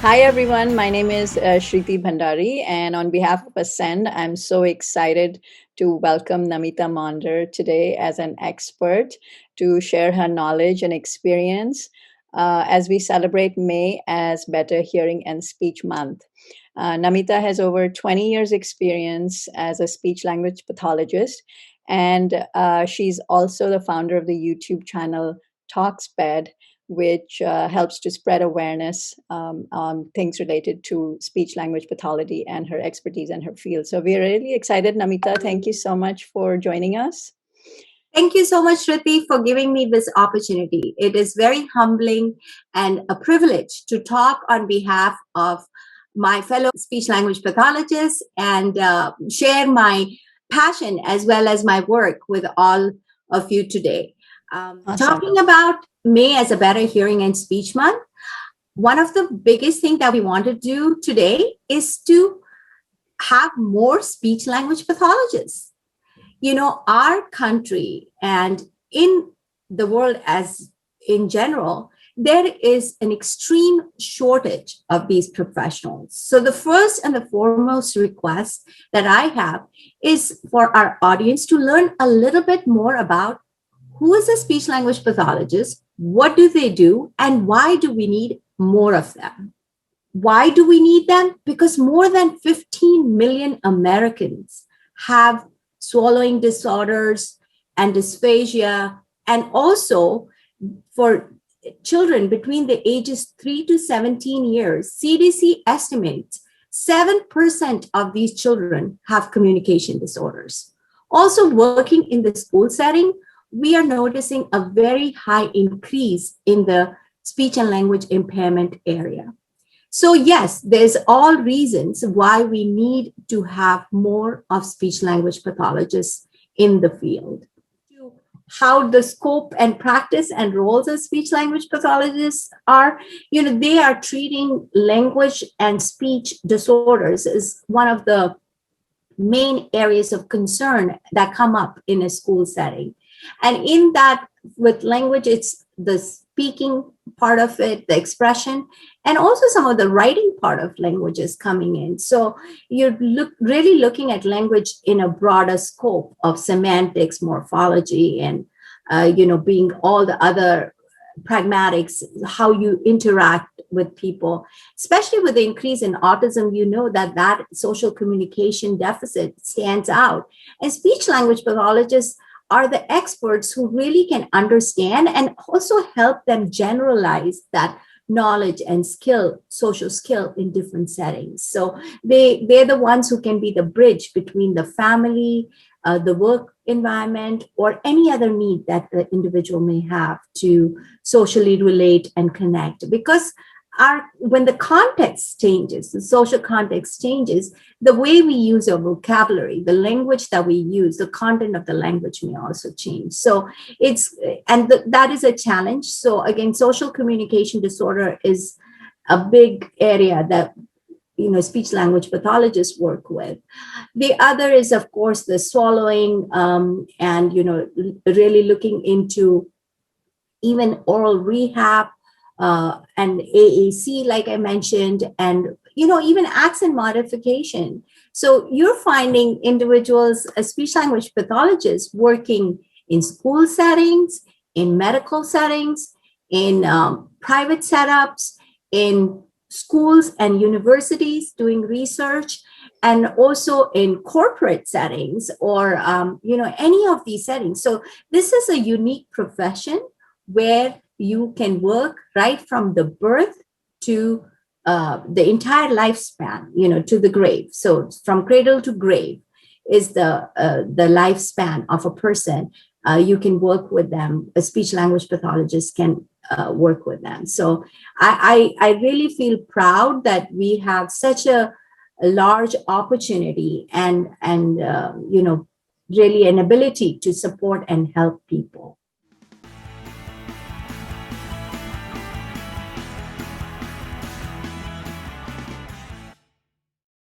Hi everyone, my name is Shriti Bhandari, and on behalf of Ascend, I'm so excited to welcome Namita Maunder today as an expert to share her knowledge and experience as we celebrate May as Better Hearing and Speech Month. Namita has over 20 years experience as a speech language pathologist, and she's also the founder of the YouTube channel TalkSped, which helps to spread awareness on things related to speech language pathology and her expertise and her field. So we're really excited, Namita. Thank you so much for joining us. Thank you so much, Shruti, for giving me this opportunity. It is very humbling and a privilege to talk on behalf of my fellow speech language pathologists and share my passion as well as my work with all of you today. Awesome. Talking about May as a Better Hearing and Speech Month, one of the biggest things that we want to do today is to have more speech language pathologists. Our country and in the world as in general, there is an extreme shortage of these professionals. So the first and the foremost request that I have is for our audience to learn a little bit more about who is a speech language pathologist, what do they do, and why do we need more of them? Why do we need them? Because more than 15 million Americans have swallowing disorders and dysphagia, and also for children between the ages 3 to 17 years, CDC estimates 7% of these children have communication disorders. Also, working in the school setting, we are noticing a very high increase in the speech and language impairment area. So yes, there's all reasons why we need to have more of speech language pathologists in the field. How the scope and practice and roles of speech language pathologists are, they are treating language and speech disorders as one of the main areas of concern that come up in a school setting. And in that, with language, it's the speaking part of it, the expression, and also some of the writing part of language is coming in. So you're really looking at language in a broader scope of semantics, morphology, and being all the other pragmatics, how you interact with people, especially with the increase in autism. That social communication deficit stands out, and speech language pathologists are the experts who really can understand and also help them generalize that knowledge and skill, social skill in different settings. So they're the ones who can be the bridge between the family, the work environment, or any other need that the individual may have to socially relate and connect. Because when the context changes, the social context changes, the way we use our vocabulary, the language that we use, the content of the language may also change. So that is a challenge. So again, social communication disorder is a big area that speech language pathologists work with. The other is, of course, the swallowing, and really looking into even oral rehab, and AAC, like I mentioned, and even accent modification. So you're finding individuals, speech language pathologists, working in school settings, in medical settings, in private setups, in schools and universities doing research, and also in corporate settings or any of these settings. So this is a unique profession where you can work right from the birth to the entire lifespan, to the grave. So from cradle to grave is the lifespan of a person. You can work with them. A speech language pathologist can work with them. So I really feel proud that we have such a large opportunity and really an ability to support and help people.